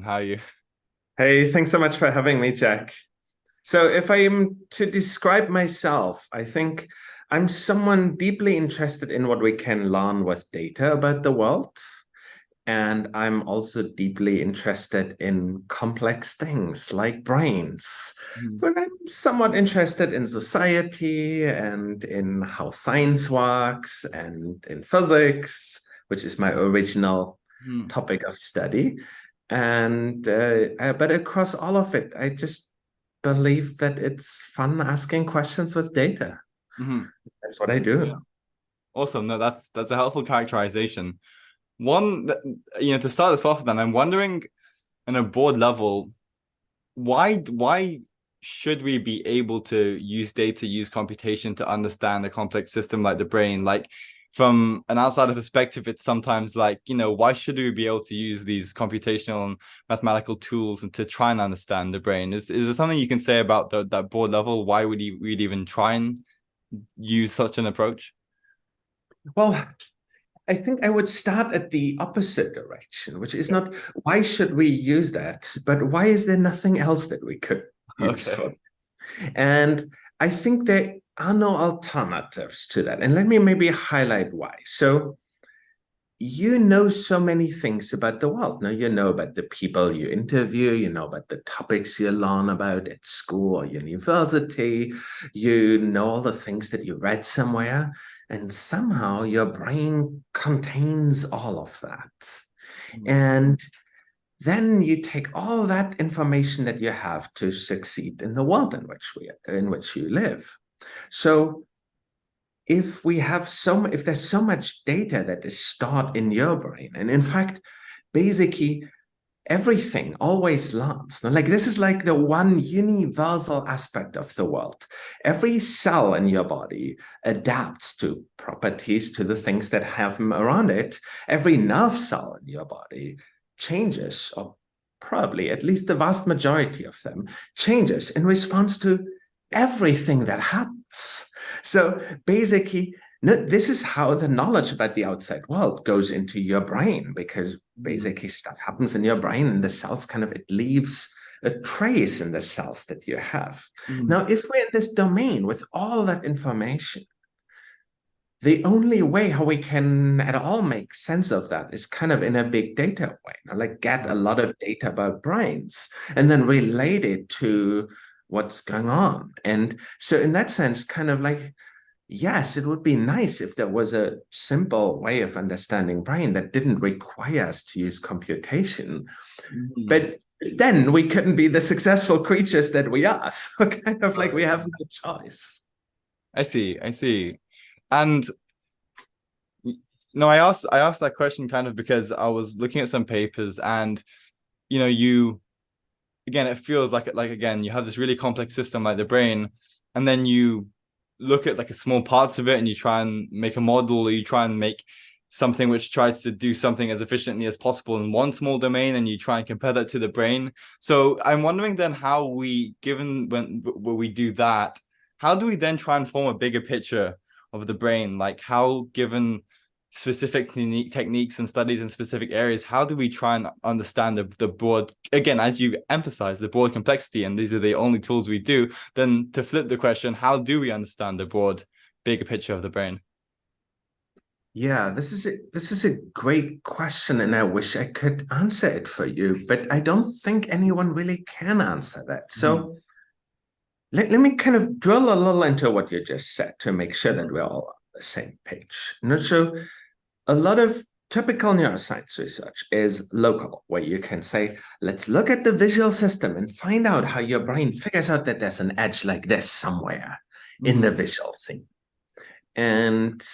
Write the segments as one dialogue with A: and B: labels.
A: How are you?
B: Hey, thanks so much for having me, Jack. So, if I am to describe myself, I think I'm someone deeply interested in what we can learn with data about the world. And I'm also deeply interested in complex things like brains.
A: Mhm.
B: But I'm somewhat interested in society and in how science works and in physics, which is my original
A: Mhm.
B: topic of study. And but across all of it, I just believe that it's fun asking questions with data.
A: Mhm.
B: That's what I do.
A: Yeah. Awesome. No, that's a helpful characterization. To start us off, then I'm wondering, on a broad level, why should we be able to use data, use computation to understand a complex system like the brain? Like from an outsider perspective, it's sometimes like, why should we be able to use these computational and mathematical tools and to try and understand the brain? Is there something you can say about that broad level? Why would we'd even try and use such an approach?
B: Well, I think I would start at the opposite direction, which is
A: Okay.
B: not why should we use that, but why is there nothing else that we could use
A: Okay.
B: for this? And I think there are no alternatives to that. And let me maybe highlight why. So, you know so many things about the world. Now, you know about the people you interview, you know about the topics you learn about at school or university, you know all the things that you read somewhere, and somehow your brain contains all of that.
A: Mhm.
B: And then you take all that information that you have to succeed in the world in which you live. So if there's so much data that is stored in your brain, and in fact, basically everything always learns. Like this is like the one universal aspect of the world. Every cell in your body adapts to properties, to the things that have around it. Every nerve cell in your body changes, or probably at least the vast majority of them changes in response to everything that happens. So basically, no, this is how the knowledge about the outside world goes into your brain, because
A: Mhm.
B: basically stuff happens in your brain and the cells it leaves a trace in the cells that you have.
A: Mhm.
B: Now, if we're in this domain with all that information, the only way how we can at all make sense of that is in a big data way, like get a lot of data about brains and then relate it to what's going on. And so in that sense, like, yes, it would be nice if there was a simple way of understanding brain that didn't require us to use computation.
A: Mhm.
B: But then we couldn't be the successful creatures that we are. So like we have no choice.
A: I see, I see. And no, I asked that question kind of because I was looking at some papers and you again it feels like again you have this really complex system like the brain, and then you look at like a small parts of it and you try and make a model, or you try and make something which tries to do something as efficiently as possible in one small domain, and you try and compare that to the brain. So I'm wondering then how we, given when we do that, how do we then try and form a bigger picture of the brain? Like how, given specific techniques and studies in specific areas, how do we try and understand the broad, again, as you emphasize, the broad complexity, and these are the only tools we do, then to flip the question, how do we understand the broad bigger picture of the brain?
B: Yeah, this is a great question, and I wish I could answer it for you, but I don't think anyone really can answer that.
A: Mhm.
B: So let me drill a little into what you just said to make sure that we're all on the same page. So a lot of typical neuroscience research is local, where you can say, let's look at the visual system and find out how your brain figures out that there's an edge like this somewhere in the
A: Mhm.
B: visual scene. And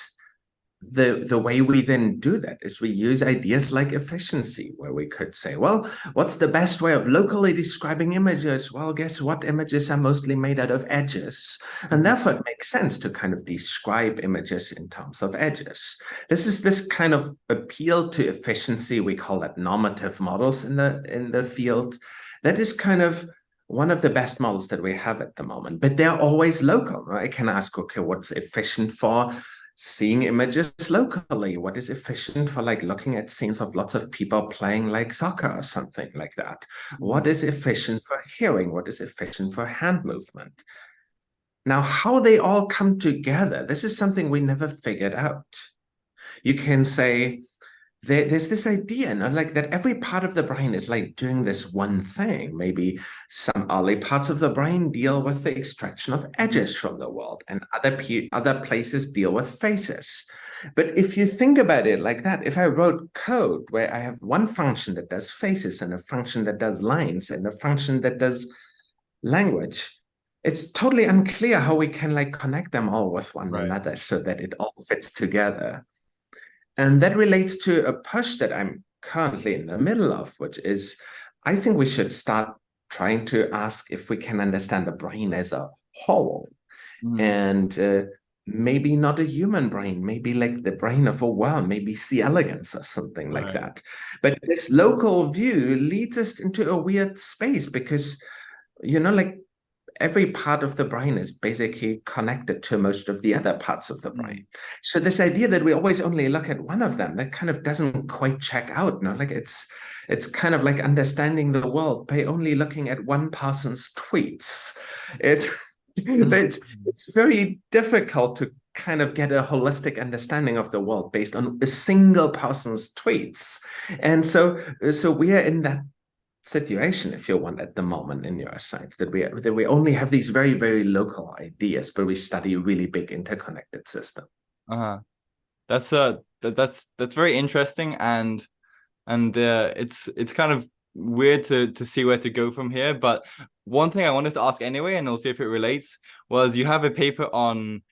B: the way we then do that is we use ideas like efficiency, where we could say, well, what's the best way of locally describing images? Well, guess what? Images are mostly made out of edges, and
A: Mhm.
B: therefore it makes sense to describe images in terms of edges. This is this appeal to efficiency. We call that normative models in the field. That is one of the best models that we have at the moment, but they're always local. I can ask, okay, what's efficient for seeing images locally, what is efficient for like looking at scenes of lots of people playing like soccer or something like that. What is efficient for hearing? What is efficient for hand movement? Now, how they all come together, this is something we never figured out. You can say, there's this idea, you know, like that every part of the brain is like doing this one thing. Maybe some early parts of the brain deal with the extraction of edges from the world, and other places deal with faces. But if you think about it like that, if I wrote code where I have one function that does faces and a function that does lines and a function that does language, it's totally unclear how we can like connect them all with one another so that it all fits together. And that relates to a push that I'm currently in the middle of, which is I think we should start trying to ask if we can understand the brain as a whole. And maybe not a human brain, maybe like the brain of a worm, maybe C. elegans or something like that. But this local view leads us into a weird space because, you know, like every part of the brain is basically connected to most of the other parts of the brain. So this idea that we always only look at one of them, that kind of doesn't quite check out. You know? Like it's kind of like understanding the world by only looking at one person's tweets. It's very difficult to kind of get a holistic understanding of the world based on a single person's tweets. And so we are in that situation, if you want, at the moment in neuroscience, that we only have these very, very local ideas, but we study a really big interconnected system.
A: That's very interesting, and it's kind of weird to see where to go from here. But one thing I wanted to ask anyway, and I'll see if it relates, was you have a paper on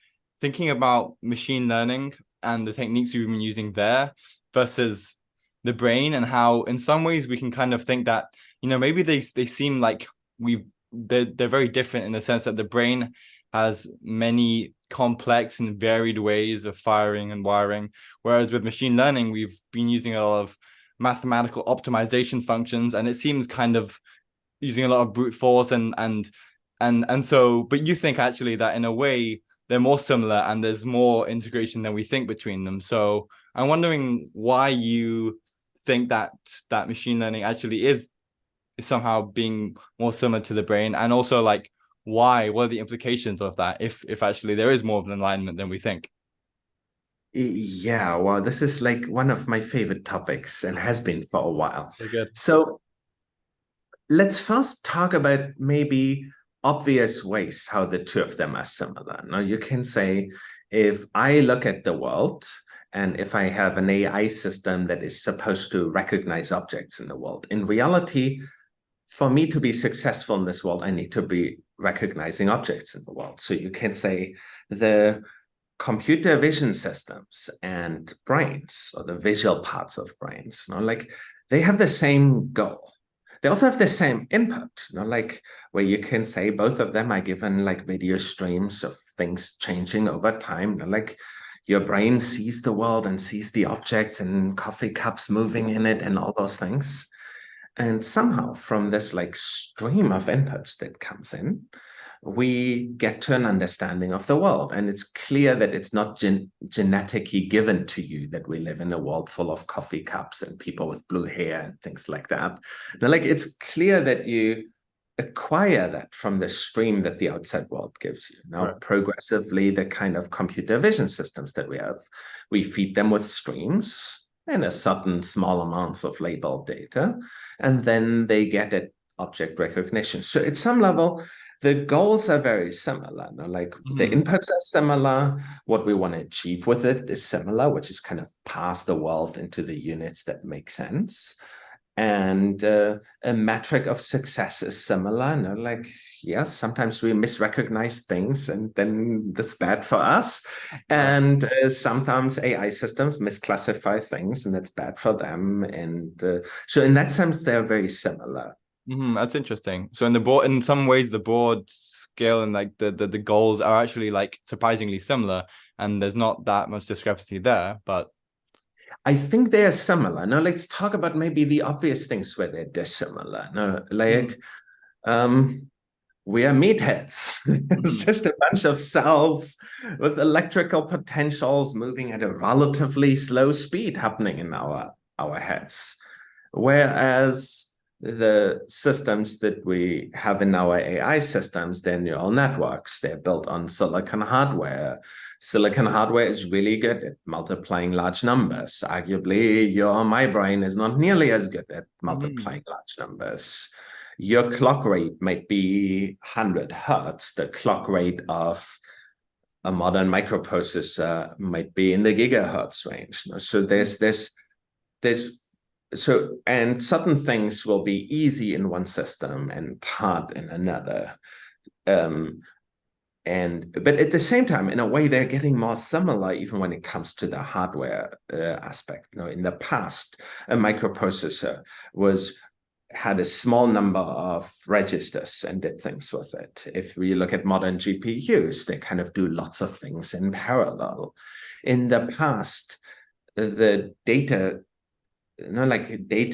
A: thinking about machine learning and the techniques we've been using there versus the brain, and how in some ways we can kind of think that, you know, maybe they seem like they're very different in the sense that the brain has many complex and varied ways of firing and wiring, whereas with machine learning we've been using a lot of mathematical optimization functions, and it seems kind of using a lot of brute force and so, but you think actually that in a way they're more similar and there's more integration than we think between them. So I'm wondering why you think that machine learning actually is somehow being more similar to the brain, and also like what are the implications of that if actually there is more of an alignment than we think?
B: Yeah, well, this is like one of my favorite topics and has been for a while.
A: Very good.
B: So let's first talk about maybe obvious ways how the two of them are similar. Now, you can say, if I look at the world and if I have an AI system that is supposed to recognize objects in the world, in reality, for me to be successful in this world, I need to be recognizing objects in the world. So you can say the computer vision systems and brains, or the visual parts of brains, you know, like they have the same goal. They also have the same input, you know, like where you can say both of them are given like video streams of things changing over time. You know, like your brain sees the world and sees the objects and coffee cups moving in it and all those things. And somehow from this like stream of inputs that comes in, we get to an understanding of the world. And it's clear that it's not genetically given to you that we live in a world full of coffee cups and people with blue hair and things like that. Now, like it's clear that you acquire that from the stream that the outside world gives you. Now, progressively, the kind of computer vision systems that we have, we feed them with streams and a certain small amounts of labeled data, and then they get at object recognition. So at some level, the goals are very similar. You know? Like the inputs are similar. What we want to achieve with it is similar, which is kind of pass the world into the units that make sense. And a metric of success is similar. You know? Like, yes, sometimes we misrecognize things and then that's bad for us. And sometimes AI systems misclassify things and that's bad for them. And so in that sense, they're very similar.
A: That's interesting. So in some ways, the broad scale and like the goals are actually like surprisingly similar, and there's not that much discrepancy there. But
B: I think they're similar. Now let's talk about maybe the obvious things where they're dissimilar. Now, like, we are meatheads. It's just a bunch of cells with electrical potentials moving at a relatively slow speed happening in our heads. Whereas the systems that we have in our AI systems, they're neural networks. They're built on silicon hardware. Silicon hardware is really good at multiplying large numbers. Arguably, my brain is not nearly as good at multiplying large numbers. Your clock rate might be 100 hertz. The clock rate of a modern microprocessor might be in the gigahertz range. So and certain things will be easy in one system and hard in another. But at the same time, in a way, they're getting more similar even when it comes to the hardware aspect. In the past, a microprocessor had a small number of registers and did things with it. If we look at modern GPUs, they kind of do lots of things in parallel. In the past, the data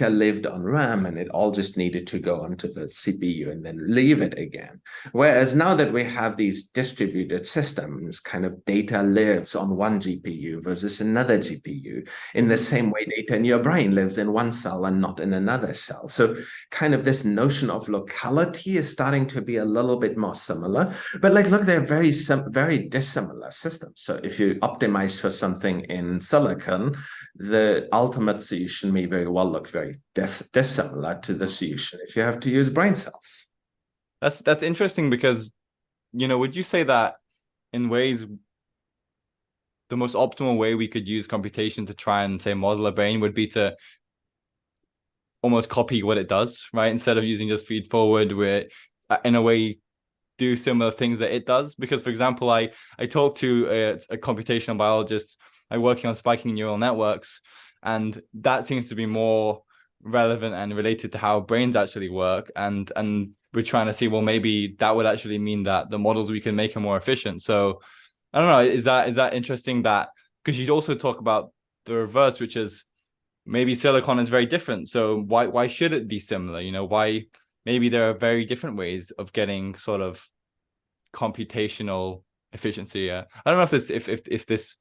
B: lived on RAM and it all just needed to go onto the CPU and then leave it again. Whereas now that we have these distributed systems, kind of data lives on one GPU versus another GPU. In the same way, data in your brain lives in one cell and not in another cell. So kind of this notion of locality is starting to be a little bit more similar. But look, they're very dissimilar systems. So if you optimize for something in silicon, the ultimate solution may very well look very dissimilar to the solution if you have to use brain cells.
A: That's interesting because, would you say that in ways the most optimal way we could use computation to try and, say, model a brain would be to almost copy what it does, right? Instead of using just feed forward, where in a way do similar things that it does? Because, for example, I talked to a computational biologist working on spiking neural networks, and that seems to be more relevant and related to how brains actually work. And we're trying to see, well, maybe that would actually mean that the models we can make are more efficient. So I don't know, is that interesting? That because you'd also talk about the reverse, which is maybe silicon is very different. So why should it be similar? Why maybe there are very different ways of getting sort of computational efficiency. I don't know if this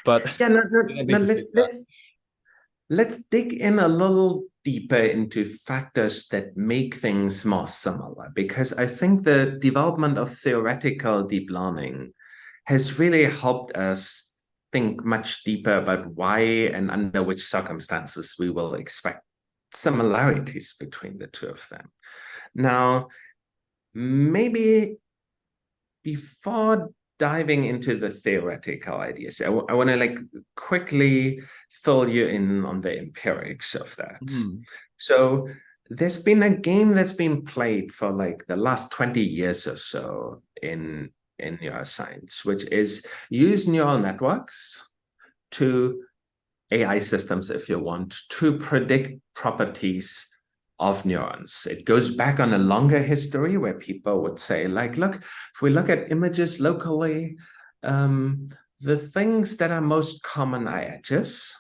A: but
B: let's dig in a little deeper into factors that make things more similar, because I think the development of theoretical deep learning has really helped us think much deeper about why and under which circumstances we will expect similarities between the two of them. Now, maybe before diving into the theoretical ideas, I want to quickly fill you in on the empirics of that. So there's been a game that's been played for the last 20 years or so in neuroscience, which is use neural networks to AI systems, if you want, to predict properties of neurons. It goes back on a longer history where people would say, look, if we look at images locally, the things that are most common are edges.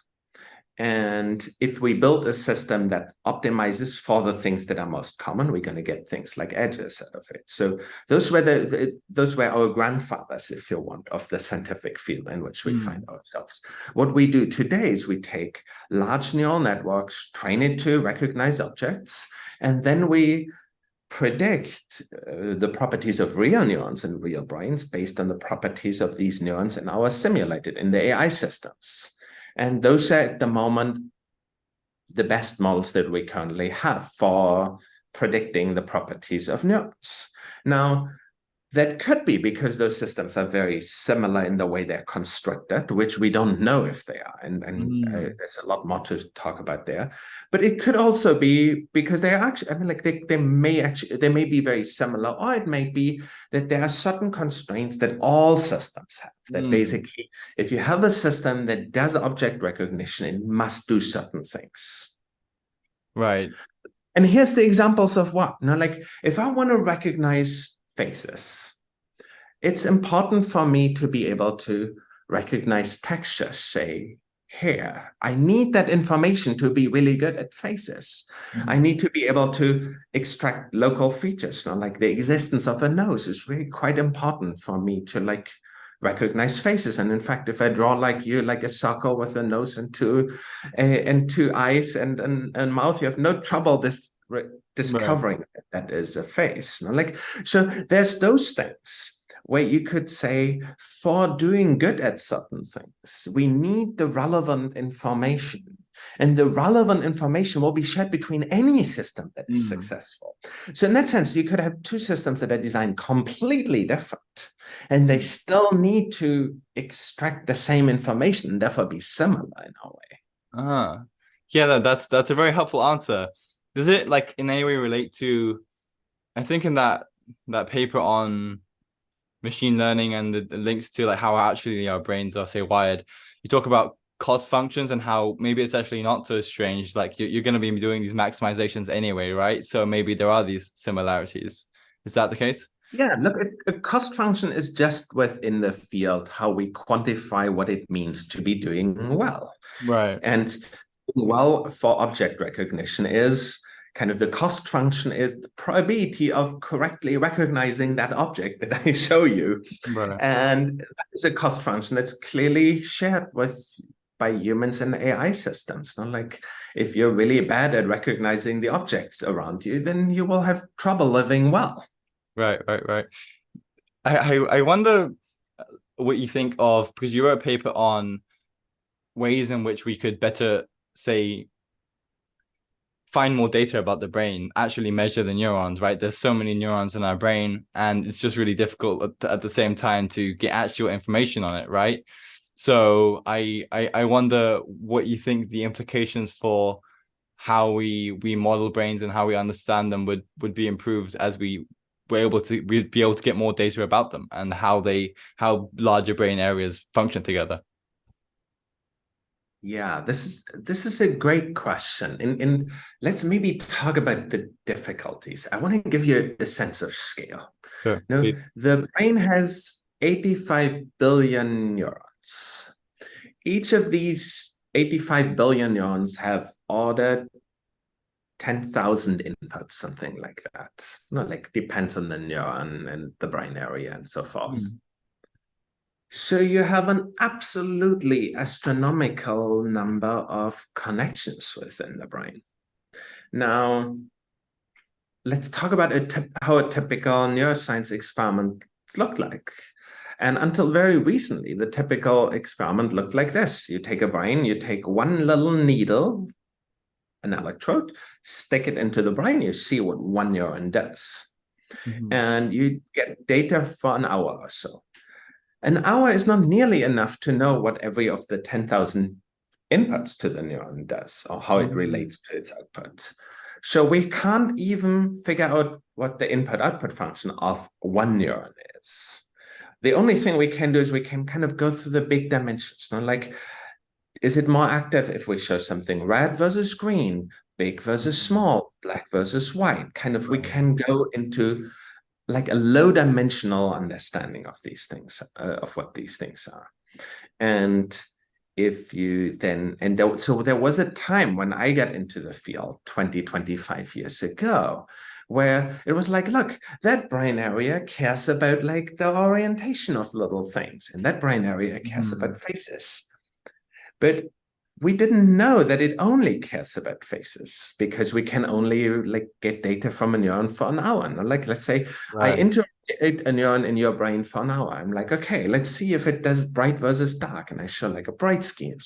B: And if we build a system that optimizes for the things that are most common, we're going to get things like edges out of it. So those were our grandfathers, if you want, of the scientific field in which we find ourselves. What we do today is we take large neural networks, train it to recognize objects, and then we predict the properties of real neurons in real brains based on the properties of these neurons in our simulated in the AI systems. And those are at the moment the best models that we currently have for predicting the properties of neurons. Now, that could be because those systems are very similar in the way they're constructed, which we don't know if they are. And there's a lot more to talk about there. But it could also be because they are actually, they may be very similar, or it may be that there are certain constraints that all systems have. That basically, if you have a system that does object recognition, it must do certain things.
A: Right.
B: And here's the examples of what. If I want to recognize faces, it's important for me to be able to recognize textures, say here. I need that information to be really good at faces. I need to be able to extract local features. Now, like the existence of a nose is really quite important for me to like recognize faces. And in fact, if I draw like you, like a circle with a nose and two eyes and mouth, you have no trouble discovering that is a face. Now, like, so there's those things where you could say, for doing good at certain things, we need the relevant information. And the relevant information will be shared between any system that is successful. So in that sense, you could have two systems that are designed completely different, and they still need to extract the same information and therefore be similar in a way.
A: Yeah, that's a very helpful answer. Does it like in any way relate to, I think in that paper on machine learning and the links to like how actually our brains are say wired, you talk about cost functions and how maybe it's actually not so strange, like you're going to be doing these maximizations anyway, right? So maybe there are these similarities. Is that the case?
B: Yeah, look, a cost function is just within the field how we quantify what it means to be doing well.
A: Right.
B: And well for object recognition is kind of the cost function is the probability of correctly recognizing that object that I show you.
A: Right.
B: And that is a cost function that's clearly shared by humans and AI systems. Not like if you're really bad at recognizing the objects around you, then you will have trouble living well.
A: Right. I wonder what you think of, because you wrote a paper on ways in which we could better, say, find more data about the brain, actually measure the neurons, right? There's so many neurons in our brain, and it's just really difficult at the same time to get actual information on it, right? So I wonder what you think the implications for how we model brains and how we understand them would be improved as we'd be able to get more data about them and how larger brain areas function together.
B: Yeah, this is a great question. And let's maybe talk about the difficulties. I want to give you a sense of scale.
A: Sure.
B: Now, the brain has 85 billion neurons. Each of these 85 billion neurons have ordered 10,000 inputs, something like that. Not like depends on the neuron and the brain area and so forth. So you have an absolutely astronomical number of connections within the brain. Now, let's talk about how a typical neuroscience experiment looked like. And until very recently, the typical experiment looked like this. You take a brain, you take one little needle, an electrode, stick it into the brain, you see what one neuron does. And you get data for an hour or so. An hour is not nearly enough to know what every of the 10,000 inputs to the neuron does or how it relates to its output. So we can't even figure out what the input-output function of one neuron is. The only thing we can do is we can kind of go through the big dimensions. Like, is it more active if we show something red versus green, big versus small, black versus white? Kind of, we can go into like a low-dimensional understanding of these things, of what these things are. And if you then, so there was a time when I got into the field 25 years ago, where it was like, look, that brain area cares about like the orientation of little things, and that brain area cares about faces. But we didn't know that it only cares about faces because we can only like get data from a neuron for an hour. And like, let's say I interrogate a neuron in your brain for an hour. I'm like, okay, let's see if it does bright versus dark. And I show like a bright screen,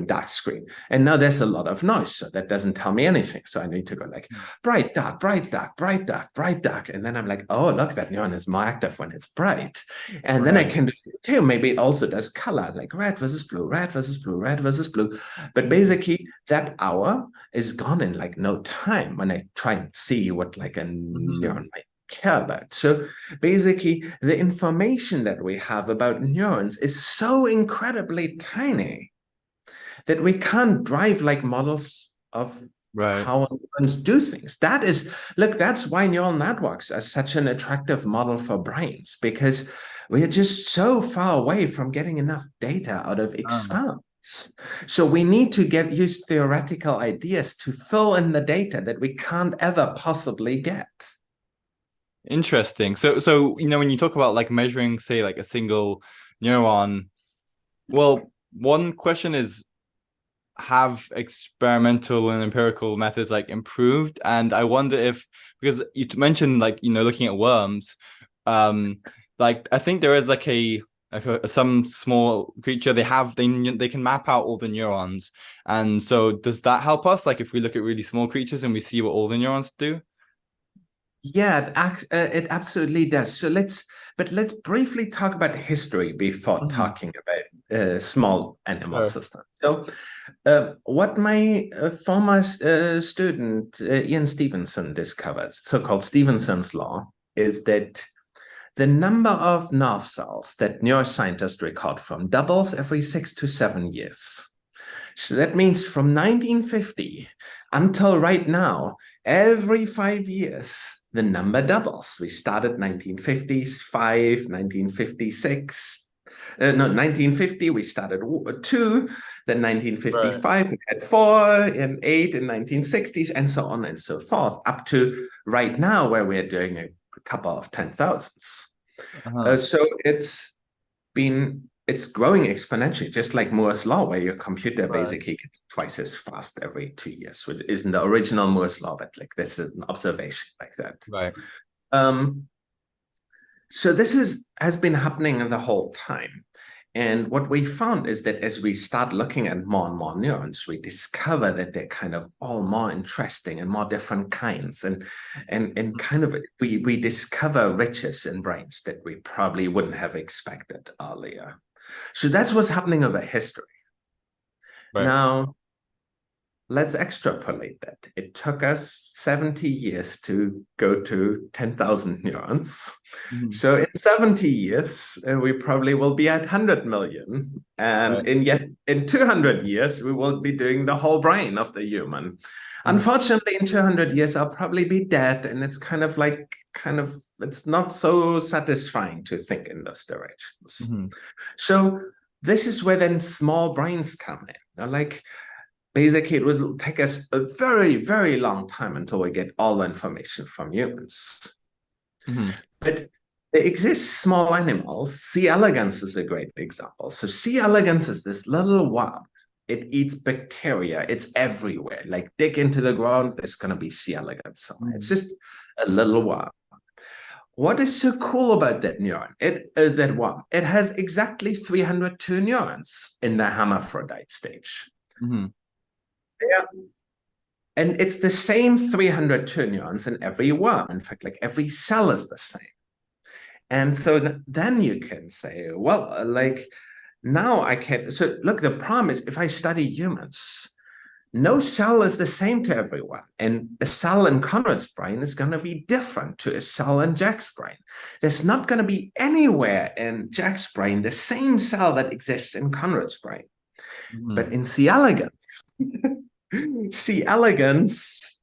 B: dark screen. And now there's a lot of noise. So that doesn't tell me anything. So I need to go like bright, dark, bright, dark, bright, dark, bright, dark. And then I'm like, oh, look, that neuron is more active when it's bright. And then I can do too. Maybe it also does color, like red versus blue, red versus blue, red versus blue. But basically that hour is gone in like no time when I try and see what like a neuron might care about. So basically the information that we have about neurons is so incredibly tiny that we can't drive like models of how neurons do things. That's why neural networks are such an attractive model for brains, because we are just so far away from getting enough data out of experiments. So we need to use theoretical ideas to fill in the data that we can't ever possibly get.
A: Interesting. So when you talk about like measuring, say, like a single neuron, well, one question is, have experimental and empirical methods like improved? And I wonder if, because you mentioned like, looking at worms, like I think there is like some small creature, they can map out all the neurons. And so does that help us? Like if we look at really small creatures and we see what all the neurons do?
B: Yeah, it absolutely does. So let's briefly talk about history before talking about small animal
A: Sure.
B: systems. So, what my former student Ian Stevenson discovered, so-called Stevenson's law, is that the number of nerve cells that neuroscientists record from doubles every 6 to 7 years. So that means from 1950 until right now, every 5 years, the number doubles. We started 1955, 1956. No, 1950, we started 2, then 1955, we had 4, and 8 in 1960s, and so on and so forth, up to right now, where we're doing a couple of 10,000s. So it's growing exponentially, just like Moore's law, where your computer basically gets twice as fast every 2 years, which isn't the original Moore's law, but like this is an observation like that.
A: Right.
B: So this has been happening the whole time. And what we found is that as we start looking at more and more neurons, we discover that they're kind of all more interesting and more different kinds. And kind of we discover riches in brains that we probably wouldn't have expected earlier. So that's what's happening over history.
A: Right.
B: Now, let's extrapolate that. It took us 70 years to go to 10,000 neurons. So in 70 years, we probably will be at 100 million. And in 200 years, we will be doing the whole brain of the human. Unfortunately, in 200 years, I'll probably be dead. And it's it's not so satisfying to think in those directions. So this is where then small brains come in. Like, basically, it will take us a very, very long time until we get all the information from humans. But there exist small animals. C. elegans is a great example. So C. elegans is this little worm. It eats bacteria. It's everywhere. Like dig into the ground, there's going to be C. elegans somewhere. It's just a little worm. What is so cool about that neuron? That worm. It has exactly 302 neurons in the hermaphrodite stage. Yeah. And it's the same 302 neurons in every worm. In fact, like every cell is the same. And so then you can say, well, like now I can. So look, the problem is if I study humans, no cell is the same to everyone. And a cell in Konrad's brain is going to be different to a cell in Jack's brain. There's not going to be anywhere in Jack's brain the same cell that exists in Konrad's brain. But in C. elegans, C. elegans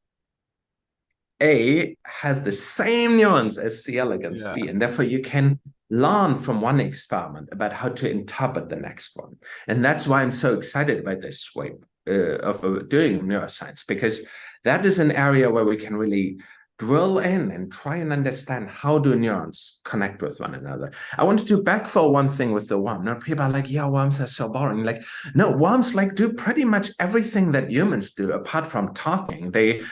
B: A has the same neurons as C. elegans B, and therefore you can learn from one experiment about how to interpret the next one. And that's why I'm so excited about this way of doing neuroscience, because that is an area where we can really drill in and try and understand how do neurons connect with one another. I want to backfill one thing with the worm. Now people are like, yeah, worms are so boring. Like, no, worms like do pretty much everything that humans do apart from talking. They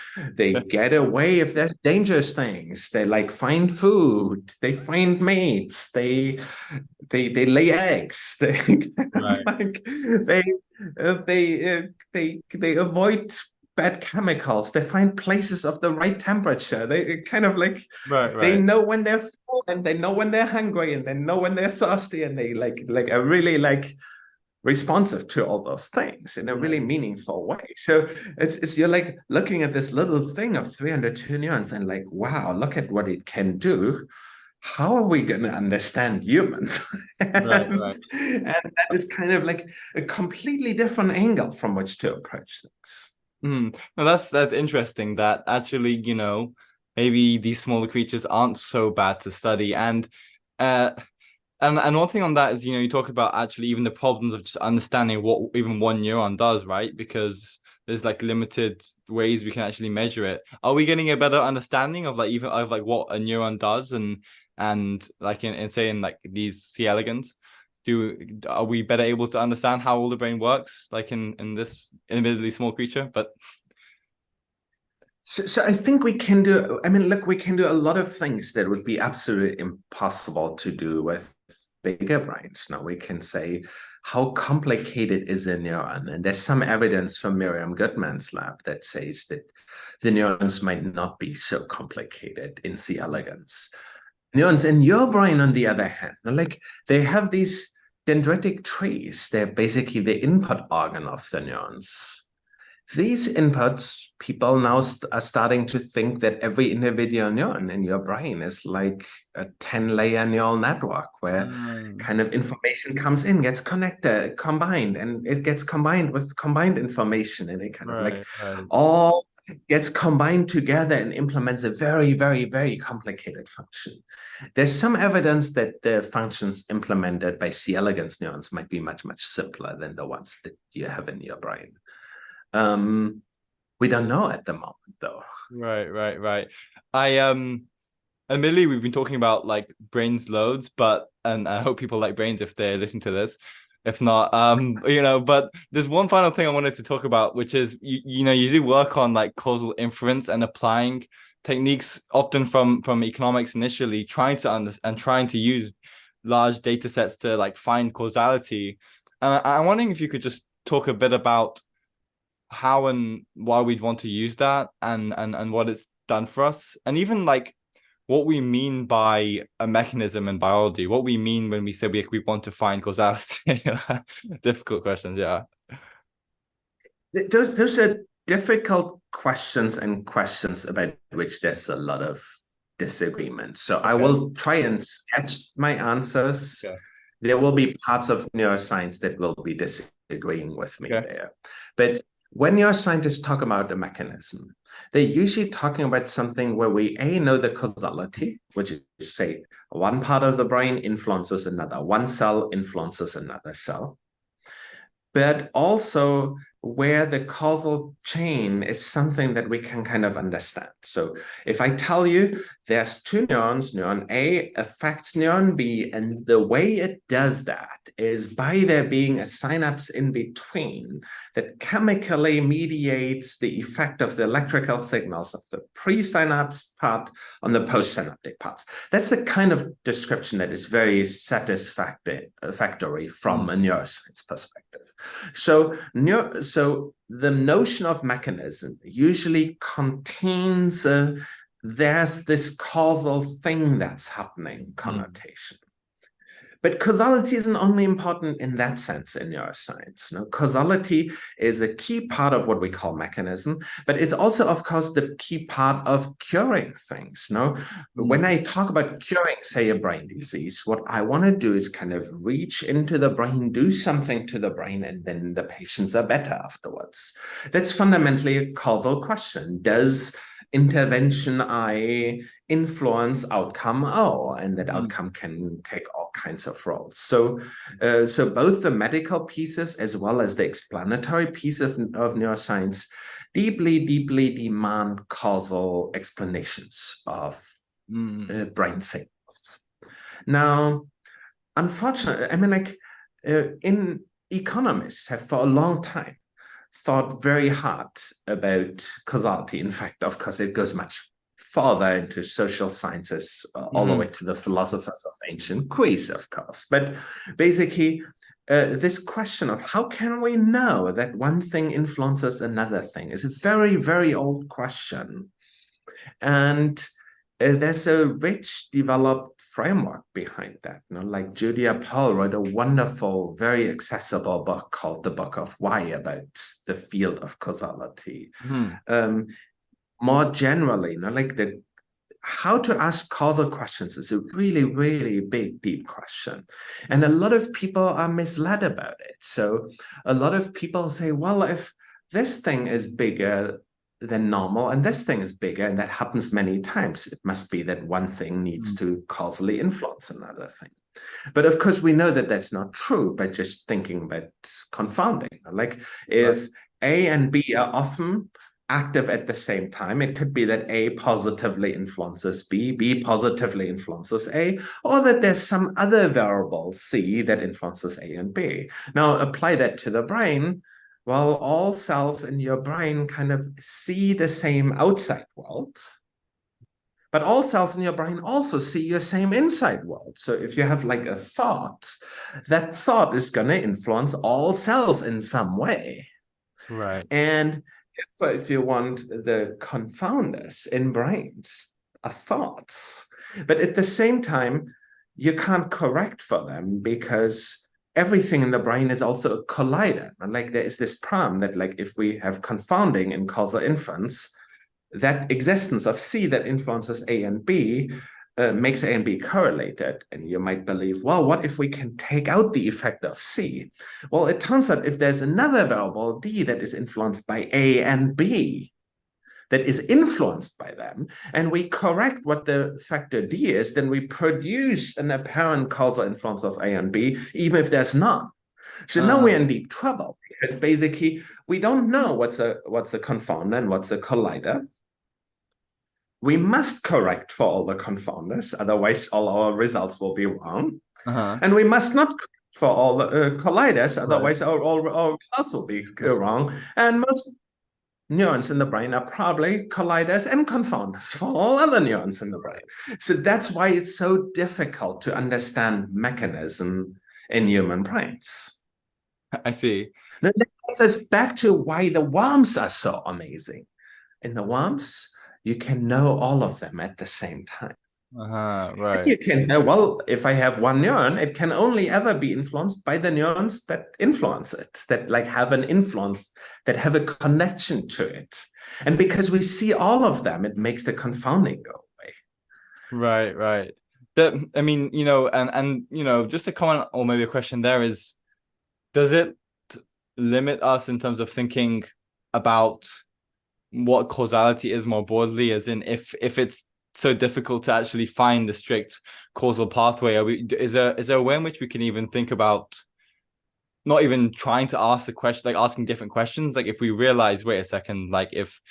B: get away if there's dangerous things. They like find food. They find mates. They lay eggs. They avoid bad chemicals. They find places of the right temperature. They kind of like they know when they're full and they know when they're hungry and they know when they're thirsty, and they like are really like responsive to all those things in a really meaningful way. So it's you're like looking at this little thing of 302 neurons and like, wow, look at what it can do. How are we going to understand humans? And that is kind of like a completely different angle from which to approach things.
A: No, that's interesting that actually, maybe these smaller creatures aren't so bad to study. And And one thing on that is, you talk about actually even the problems of just understanding what even one neuron does, right? Because there's like limited ways we can actually measure it. Are we getting a better understanding of like even of like what a neuron does and like in saying like these C elegans, are we better able to understand how all the brain works like in this admittedly small creature? But
B: So I think we can do, I mean, look, we can do a lot of things that would be absolutely impossible to do with bigger brains. Now we can say, how complicated is a neuron? And there's some evidence from Miriam Goodman's lab that says that the neurons might not be so complicated in C. elegans. Neurons in your brain, on the other hand, like they have these dendritic trees. They're basically the input organ of the neurons. These inputs, people now are starting to think that every individual neuron in your brain is like a 10-layer neural network where kind of information comes in, gets connected, combined, and it gets combined with combined information, and it kind of like
A: right.
B: all gets combined together and implements a very, very, very complicated function. There's some evidence that the functions implemented by C. elegans neurons might be much, much simpler than the ones that you have in your brain. We don't know at the moment, though.
A: Right. Admittedly, we've been talking about like brains loads, but and I hope people like brains if they listen to this. If not, but there's one final thing I wanted to talk about, which is you do work on like causal inference and applying techniques often from economics initially, trying to understand and trying to use large data sets to like find causality. And I'm wondering if you could just talk a bit about how and why we'd want to use that and what it's done for us, and even like what we mean by a mechanism in biology, what we mean when we say we want to find causality. Difficult questions, yeah.
B: Those are difficult questions and questions about which there's a lot of disagreement. So I will try and sketch my answers.
A: Okay.
B: There will be parts of neuroscience that will be disagreeing with me there. But when neuroscientists talk about a mechanism, they're usually talking about something where we know the causality, which is say one part of the brain influences another, one cell influences another cell, but also where the causal chain is something that we can kind of understand. So if I tell you there's two neurons, neuron A affects neuron B, and the way it does that is by there being a synapse in between that chemically mediates the effect of the electrical signals of the presynapse part on the postsynaptic parts. That's the kind of description that is very satisfactory from a neuroscience perspective. So the notion of mechanism usually contains there's this causal thing that's happening connotation. But causality isn't only important in that sense in neuroscience. No? Causality is a key part of what we call mechanism, but it's also, of course, the key part of curing things. No? When I talk about curing, say, a brain disease, what I want to do is kind of reach into the brain, do something to the brain, and then the patients are better afterwards. That's fundamentally a causal question. Does intervention I influence outcome O, and that outcome can take all kinds of roles. So both the medical pieces as well as the explanatory piece of neuroscience deeply demand causal explanations of brain signals. Now, unfortunately, I mean, like in economists have for a long time thought very hard about causality. In fact, of course, it goes much farther into social sciences, all the way to the philosophers of ancient Greece, of course. But basically, this question of how can we know that one thing influences another thing is a very, very old question. And there's a rich developed framework behind that. You know, like Julia Pearl wrote a wonderful, very accessible book called The Book of Why about the field of causality. More generally, you know, like how to ask causal questions is a really, really big, deep question. And a lot of people are misled about it. So a lot of people say, well, if this thing is bigger, than normal, and this thing is bigger, and that happens many times. It must be that one thing needs
A: Mm.
B: to causally influence another thing. But of course, we know that that's not true by just thinking about confounding. Like
A: Right.
B: if A and B are often active at the same time, it could be that A positively influences B, B positively influences A, or that there's some other variable C that influences A and B. Now apply that to the brain. Well, all cells in your brain kind of see the same outside world, but all cells in your brain also see your same inside world. So if you have like a thought, that thought is going to influence all cells in some way.
A: Right.
B: And if you want, the confounders in brains are thoughts. But at the same time, you can't correct for them because everything in the brain is also a collider. And like there is this problem that like if we have confounding in causal inference, that existence of C that influences A and B makes A and B correlated. And you might believe, well, what if we can take out the effect of C? Well, it turns out if there's another variable, D, that is influenced by A and B, that is influenced by them, and we correct what the factor D is, then we produce an apparent causal influence of A and B, even if there's none. So now we're in deep trouble because basically we don't know what's a confounder and what's a collider. We must correct for all the confounders, otherwise all our results will be wrong.
A: Uh-huh.
B: And we must not correct for all the colliders,
A: Right.
B: otherwise all our results will be wrong. And most neurons in the brain are probably colliders and confounders for all other neurons in the brain. So that's why it's so difficult to understand mechanism in human brains.
A: I see.
B: Now, that takes us back to why the worms are so amazing. In the worms, you can know all of them at the same time.
A: Uh-huh. Right.
B: You can say, well, if I have one neuron, it can only ever be influenced by the neurons that influence it, that like have an influence, that have a connection to it. And because we see all of them, it makes the confounding go away.
A: Right, right. That I mean, and just a comment or maybe a question there is, does it limit us in terms of thinking about what causality is more broadly, as in if it's so difficult to actually find the strict causal pathway, is there a way in which we can even think about not even trying to ask the question, like asking different questions? Like if we realize, wait a second, like if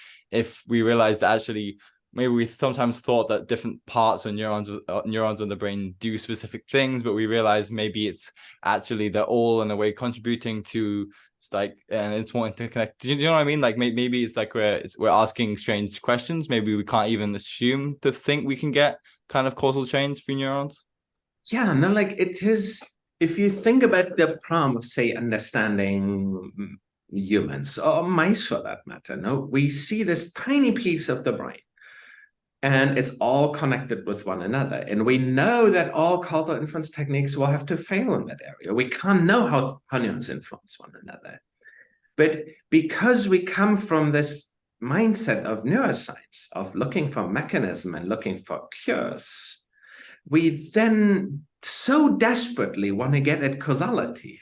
A: we realize that actually maybe we sometimes thought that different parts or neurons in the brain do specific things, but we realize maybe it's actually they're all in a way contributing to like, and it's wanting to connect. Do you know what I mean? Like maybe it's like we're asking strange questions. Maybe we can't even assume to think we can get kind of causal chains for neurons.
B: Yeah, no, like it is, if you think about the problem of, say, understanding humans or mice for that matter, no, we see this tiny piece of the brain and it's all connected with one another. And we know that all causal inference techniques will have to fail in that area. We can't know how neurons influence one another. But because we come from this mindset of neuroscience, of looking for mechanism and looking for cures, we then so desperately want to get at causality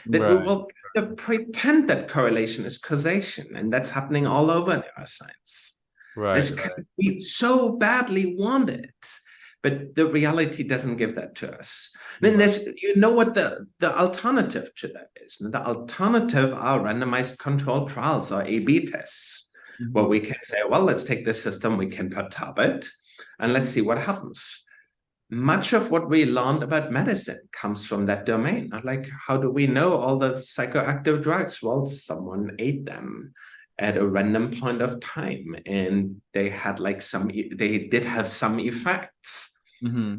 B: that we
A: Right.
B: will kind of pretend that correlation is causation. And that's happening all over neuroscience.
A: Right.
B: We so badly want it, but the reality doesn't give that to us. Then there's, you know what the alternative to that is? The alternative are randomized controlled trials or A/B tests, where we can say, well, let's take this system, we can perturb it, and let's see what happens. Much of what we learned about medicine comes from that domain. Like, how do we know all the psychoactive drugs? Well, someone ate them at a random point of time, and they had like they did have some effects.
A: Mm-hmm.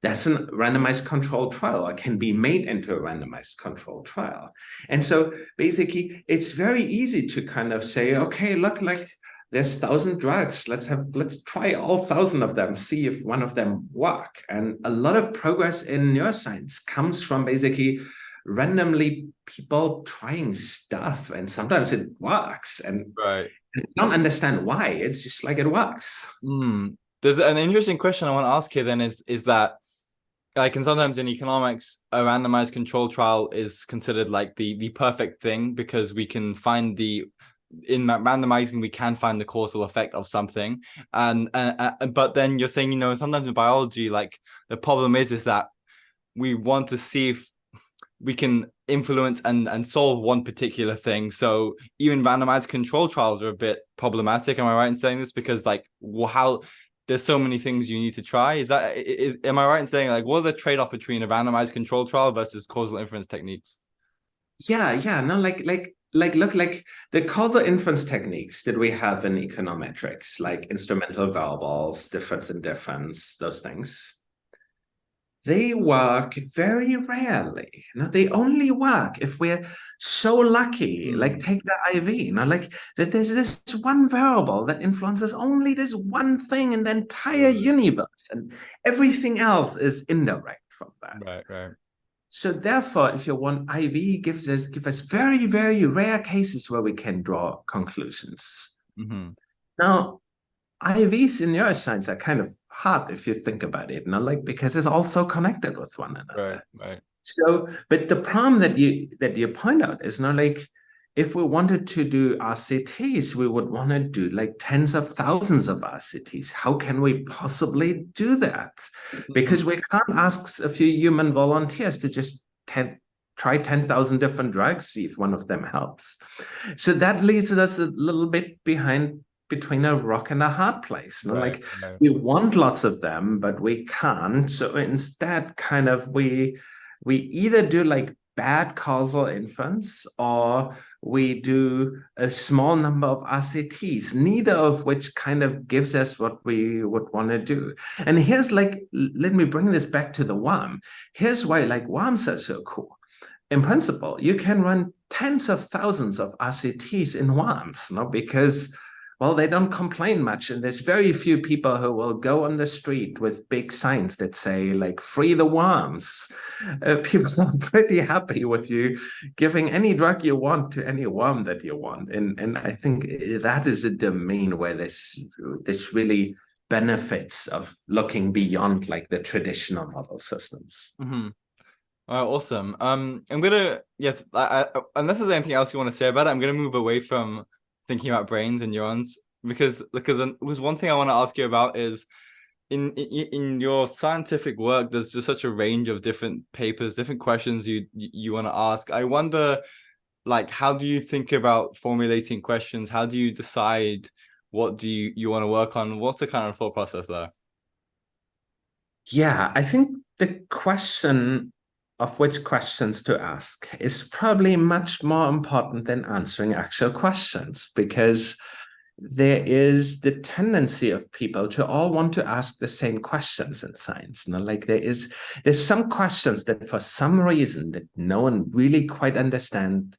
B: That's a randomized controlled trial, or can be made into a randomized controlled trial. And so basically, it's very easy to kind of say, okay, look, like there's 1,000 drugs. Let's try all 1,000 of them, see if one of them work. And a lot of progress in neuroscience comes from basically randomly people trying stuff, and sometimes it works. And
A: Right.
B: I don't understand why. It's just like it works.
A: There's an interesting question I want to ask here then is that like, and sometimes in economics, a randomized control trial is considered like the perfect thing because we can find the in randomizing we can find the causal effect of something, and but then you're saying, you know, sometimes in biology, like the problem is that we want to see if we can influence and solve one particular thing. So even randomized control trials are a bit problematic. Am I right in saying this? Because like, how there's so many things you need to try. Am I right in saying, like, what are the trade-off between a randomized control trial versus causal inference techniques?
B: Yeah, no, look, like the causal inference techniques that we have in econometrics, like instrumental variables, difference in difference, those things, they work very rarely. They only work if we're so lucky. Like take the IV, like that there's this one variable that influences only this one thing in the entire universe, and everything else is indirect from that.
A: Right.
B: So therefore, if you want, IV give us very, very rare cases where we can draw conclusions. Now, IVs in neuroscience are kind of hard if you think about it, like because it's all so connected with one another.
A: Right.
B: So, but the problem that you point out is like if we wanted to do RCTs, we would want to do like tens of thousands of RCTs. How can we possibly do that? Because we can't ask a few human volunteers to just try 10,000 different drugs, see if one of them helps. So that leaves us a little bit between a rock and a hard place. Like we want lots of them, but we can't. So instead, kind of we either do like bad causal inference or we do a small number of RCTs, neither of which kind of gives us what we would want to do. And here's like, let me bring this back to the worm. Here's why like worms are so cool. In principle, you can run tens of thousands of RCTs in worms, because well, they don't complain much. And there's very few people who will go on the street with big signs that say, like, free the worms. People are pretty happy with you giving any drug you want to any worm that you want. And I think that is a domain where this really benefits of looking beyond like the traditional model systems.
A: Awesome. I'm gonna, yes, unless there's anything else you want to say about it, I'm gonna move away from thinking about brains and neurons, because it was one thing I want to ask you about is in your scientific work, there's just such a range of different papers, different questions you want to ask. I wonder, like, how do you think about formulating questions? How do you decide what do you want to work on? What's the kind of thought process there?
B: Yeah, I think the question of which questions to ask is probably much more important than answering actual questions, because there is the tendency of people to all want to ask the same questions in science. Like there's some questions that for some reason that no one really quite understands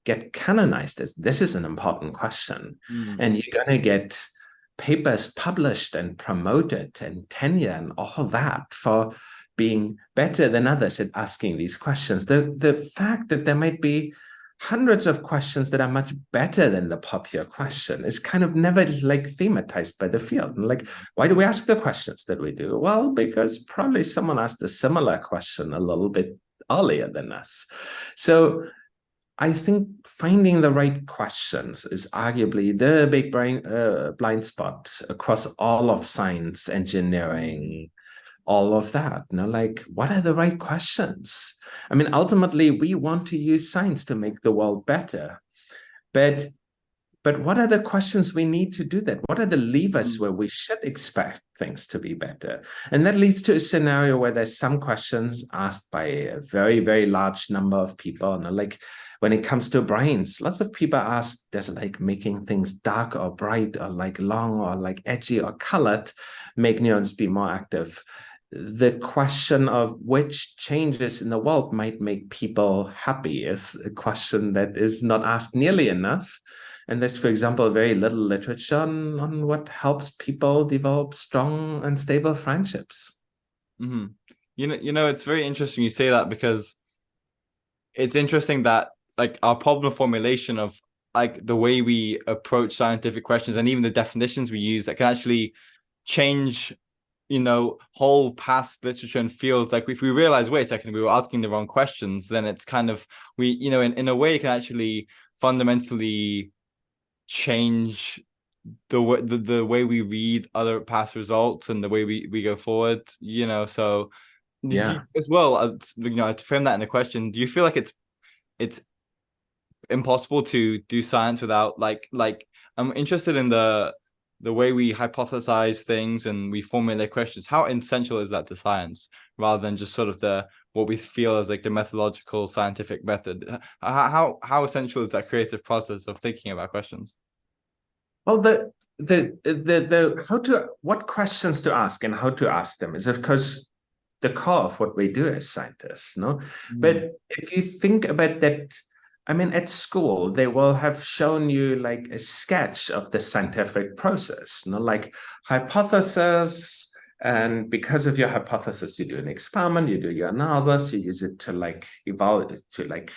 B: get canonized as this is an important question. And you're going to get papers published and promoted and tenure and all that for being better than others at asking these questions. The fact that there might be hundreds of questions that are much better than the popular question is kind of never like thematized by the field. And like, why do we ask the questions that we do? Well, because probably someone asked a similar question a little bit earlier than us. So I think finding the right questions is arguably the big blind spot across all of science, engineering, all of that. Like, what are the right questions? I mean, ultimately, we want to use science to make the world better. But what are the questions we need to do that? What are the levers where we should expect things to be better? And that leads to a scenario where there's some questions asked by a very, very large number of people. And like when it comes to brains, lots of people ask, does like making things dark or bright or like long or like edgy or colored make neurons be more active? The question of which changes in the world might make people happy is a question that is not asked nearly enough. And there's, for example, very little literature on what helps people develop strong and stable friendships.
A: You know, it's very interesting you say that, because it's interesting that like our problem formulation of like the way we approach scientific questions and even the definitions we use that can actually change, you know, whole past literature and fields. Like if we realize, wait a second, we were asking the wrong questions, then it's kind of, we, you know, in a way it can actually fundamentally change the way we read other past results and the way we go forward, so
B: Yeah.
A: as well, to frame that in a question, do you feel like it's impossible to do science without like I'm interested in the way we hypothesize things and we formulate questions. How essential is that to science, rather than just sort of what we feel as like the methodological scientific method? How essential is that creative process of thinking about questions?
B: Well, what questions to ask and how to ask them is, of course, the core of what we do as scientists, no? But if you think about that, I mean, at school, they will have shown you like a sketch of the scientific process, no? Like hypothesis, and because of your hypothesis, you do an experiment, you do your analysis, you use it to like evaluate, to like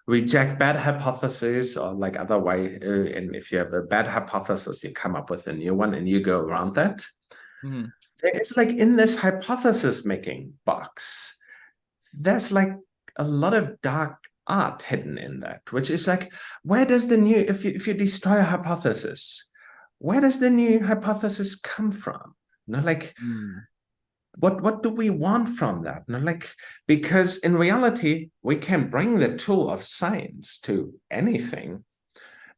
B: reject bad hypotheses, or like other way. And if you have a bad hypothesis, you come up with a new one and you go around that.
A: Mm-hmm.
B: There is like in this hypothesis making box, there's like a lot of dark art hidden in that, which is like, where does the new, if you destroy a hypothesis, where does the new hypothesis come from? Like what do we want from that? Like, because in reality, we can bring the tool of science to anything,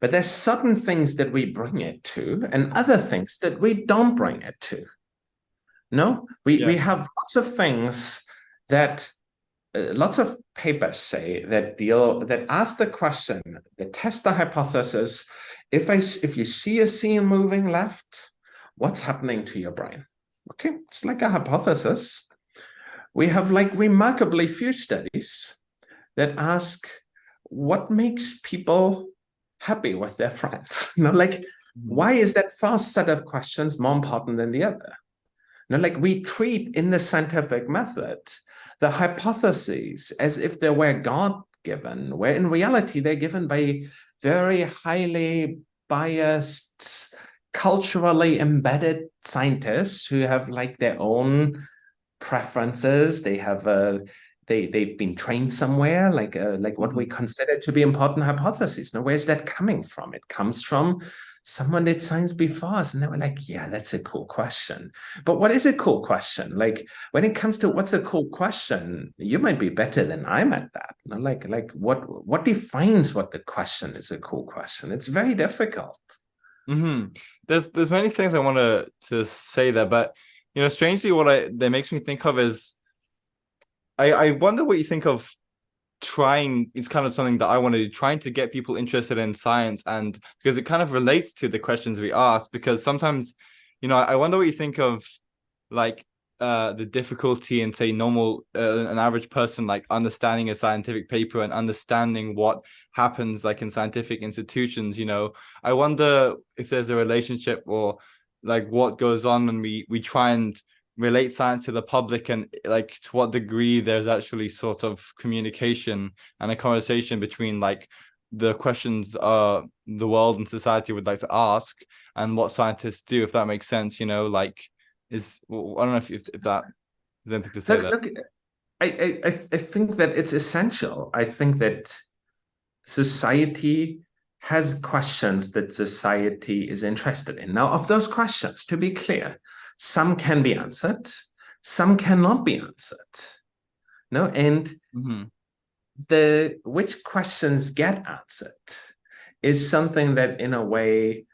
B: but there's certain things that we bring it to and other things that we don't bring it to. No, we have lots of things that lots of papers say that ask the question, that test the hypothesis. If you see a scene moving left, what's happening to your brain? Okay, it's like a hypothesis. We have like remarkably few studies that ask what makes people happy with their friends. Like, why is that first set of questions more important than the other? Like we treat in the scientific method the hypotheses as if they were God-given, where in reality they're given by very highly biased, culturally embedded scientists who have like their own preferences. They have they've been trained somewhere, like what we consider to be important hypotheses. Now, where's that coming from? It comes from someone did science before us, and they were like, yeah, that's a cool question. But what is a cool question? Like when it comes to what's a cool question, you might be better than I'm at that. Like what defines what the question is a cool question? It's very difficult.
A: There's many things I want to say there, but strangely, that makes me think of is I wonder what you think of trying. It's kind of something that I want to do, trying to get people interested in science, and because it kind of relates to the questions we asked, because sometimes, I wonder what you think of like the difficulty in, say, normal an average person like understanding a scientific paper and understanding what happens like in scientific institutions. I wonder if there's a relationship, or like what goes on when we try and relate science to the public, and like to what degree there's actually sort of communication and a conversation between like the questions the world and society would like to ask and what scientists do, if that makes sense. Like I don't know if that is anything to say.
B: Look, I think that it's essential. I think that society has questions that society is interested in. Now, of those questions, to be clear, some can be answered, some cannot be answered. No, and which questions get answered is something that, in a way,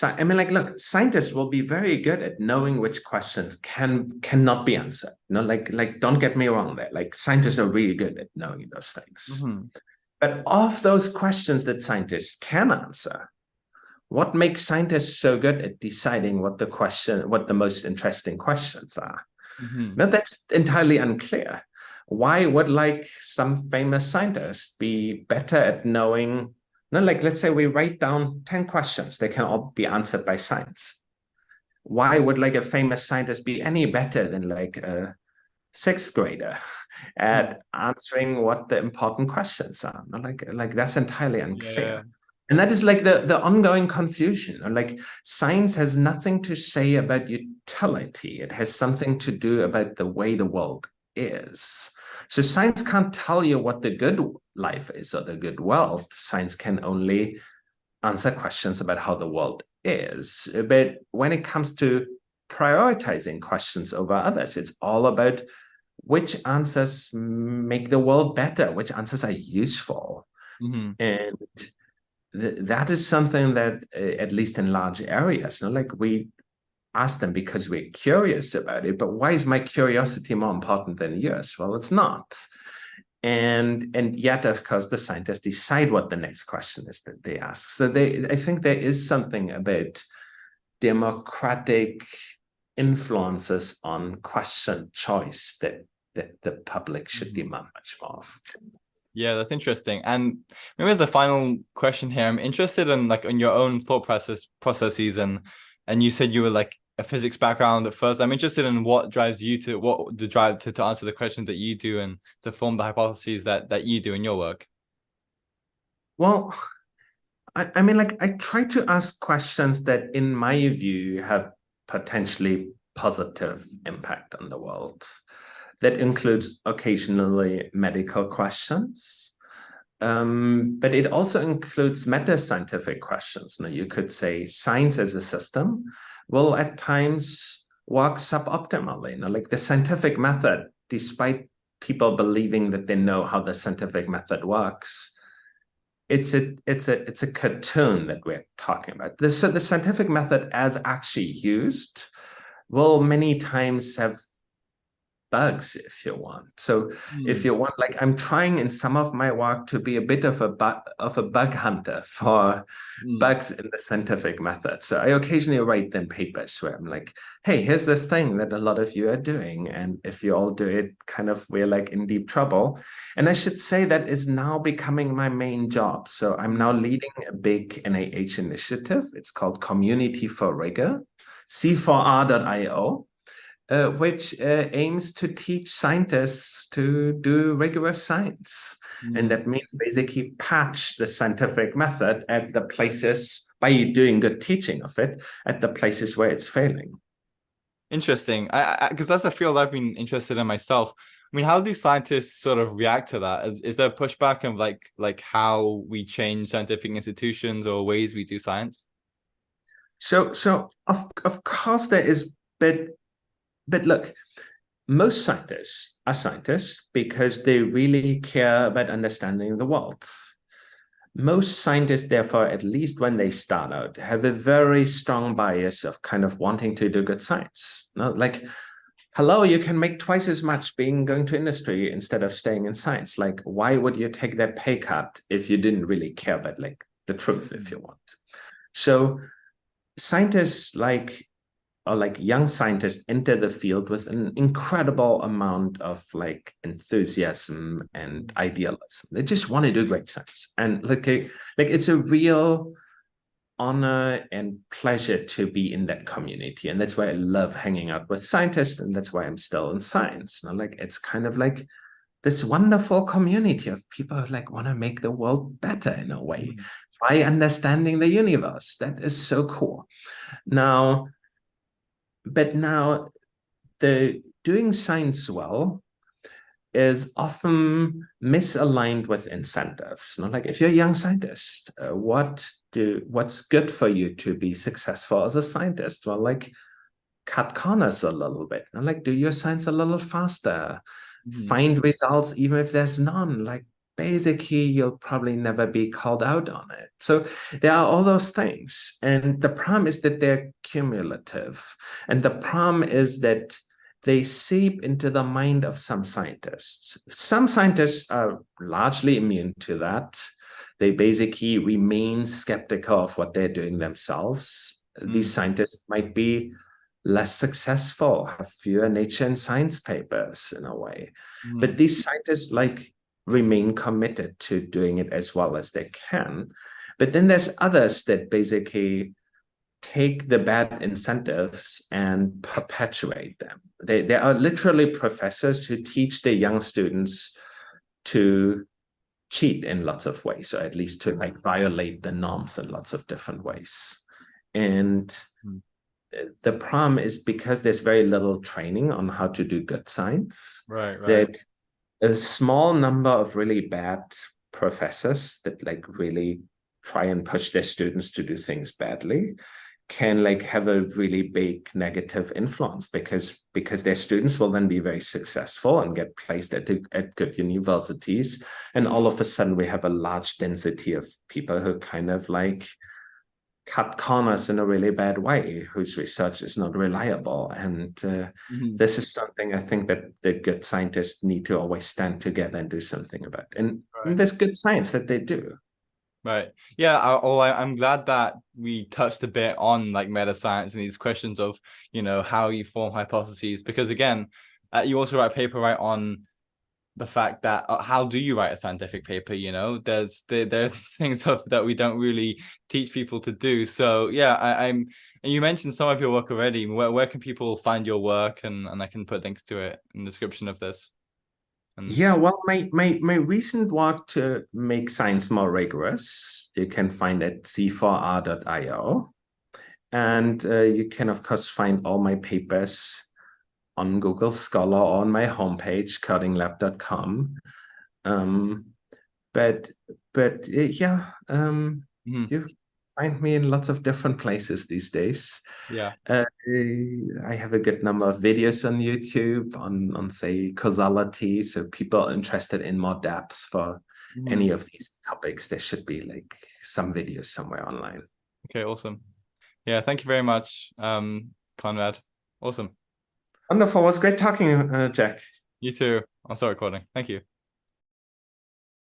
B: I mean, like, look, scientists will be very good at knowing which questions cannot be answered. Like, don't get me wrong there. Like, scientists are really good at knowing those things. But of those questions that scientists can answer, what makes scientists so good at deciding what the most interesting questions are? Now, that's entirely unclear. Why would like some famous scientist be better at knowing? Like, let's say we write down 10 questions, they can all be answered by science. Why would like a famous scientist be any better than like a sixth grader at answering what the important questions are? Like that's entirely unclear. And that is like the ongoing confusion. Like science has nothing to say about utility. It has something to do about the way the world is. So science can't tell you what the good life is or the good world. Science can only answer questions about how the world is. But when it comes to prioritizing questions over others, it's all about which answers make the world better, which answers are useful.
A: Mm-hmm.
B: And that is something that, at least in large areas, like we ask them because we're curious about it, but why is my curiosity more important than yours? Well, it's not. And yet, of course, the scientists decide what the next question is that they ask. So I think there is something about democratic influences on question choice that the public should demand much more of.
A: Yeah, that's interesting. And maybe as a final question here, I'm interested in like on your own thought processes, and you said you were like a physics background at first. I'm interested in what drives you to what the drive to answer the questions that you do and to form the hypotheses that you do in your work.
B: Well, I mean, like I try to ask questions that, in my view, have potentially positive impact on the world. That includes occasionally medical questions, but it also includes meta-scientific questions. Now, you could say science as a system will at times work suboptimally. Like the scientific method, despite people believing that they know how the scientific method works, it's a cartoon that we're talking about. So the scientific method, as actually used, will many times have bugs, if you want. So if you want, like I'm trying in some of my work to be a bit of a bug hunter for bugs in the scientific method. So I occasionally write them papers where I'm like, hey, here's this thing that a lot of you are doing, and if you all do it, kind of we're like in deep trouble. And I should say that is now becoming my main job. So I'm now leading a big NIH initiative. It's called Community for Rigor, C4R.io. Which aims to teach scientists to do rigorous science. And that means basically patch the scientific method at the places, by doing good teaching of it, at the places where it's failing.
A: Interesting. Because that's a field I've been interested in myself. I mean, how do scientists sort of react to that? Is there pushback of like how we change scientific institutions or ways we do science?
B: So of course there is, but look, most scientists are scientists because they really care about understanding the world. Most scientists, therefore, at least when they start out, have a very strong bias of kind of wanting to do good science. Like, hello, you can make twice as much going to industry instead of staying in science. Like, why would you take that pay cut if you didn't really care about like the truth, if you want? So scientists like young scientists enter the field with an incredible amount of like enthusiasm and idealism. They just want to do great science, and like it's a real honor and pleasure to be in that community. And that's why I love hanging out with scientists, and that's why I'm still in science. Like it's kind of like this wonderful community of people who like want to make the world better in a way by understanding the universe. That is so cool. But now the doing science well is often misaligned with incentives. Like if you're a young scientist, what's good for you to be successful as a scientist? Well, like cut corners a little bit. Like do your science a little faster. Find results even if there's none. Like basically you'll probably never be called out on it. So there are all those things. And the problem is that they're cumulative. And the problem is that they seep into the mind of some scientists. Some scientists are largely immune to that. They basically remain skeptical of what they're doing themselves. These scientists might be less successful, have fewer Nature and Science papers in a way. But these scientists like remain committed to doing it as well as they can. But then there's others that basically take the bad incentives and perpetuate them. There are literally professors who teach their young students to cheat in lots of ways, or at least to like violate the norms in lots of different ways. And the problem is because there's very little training on how to do good science,
A: Right.
B: that a small number of really bad professors that like really try and push their students to do things badly can like have a really big negative influence because their students will then be very successful and get placed at good universities, and all of a sudden we have a large density of people who kind of like cut corners in a really bad way, whose research is not reliable. And this is something I think that the good scientists need to always stand together and do something about. And there's good science that they do.
A: Right. Yeah. I'm glad that we touched a bit on like metascience and these questions of, how you form hypotheses, because again, you also write a paper right on the fact that how do you write a scientific paper? There's these things that we don't really teach people to do. So yeah, and you mentioned some of your work already. Where can people find your work, and I can put links to it in the description of this.
B: Yeah, well, my recent work to make science more rigorous, you can find at c4r.io. And you can, of course, find all my papers on Google Scholar or on my homepage, codinglab.com. But yeah, you find me in lots of different places these days.
A: Yeah.
B: I have a good number of videos on YouTube on say causality. So people interested in more depth for any of these topics, there should be like some videos somewhere online.
A: Okay, awesome. Yeah, thank you very much, Konrad. Awesome.
B: Wonderful. It was great talking, Jack.
A: You too. I'll start recording. Thank you.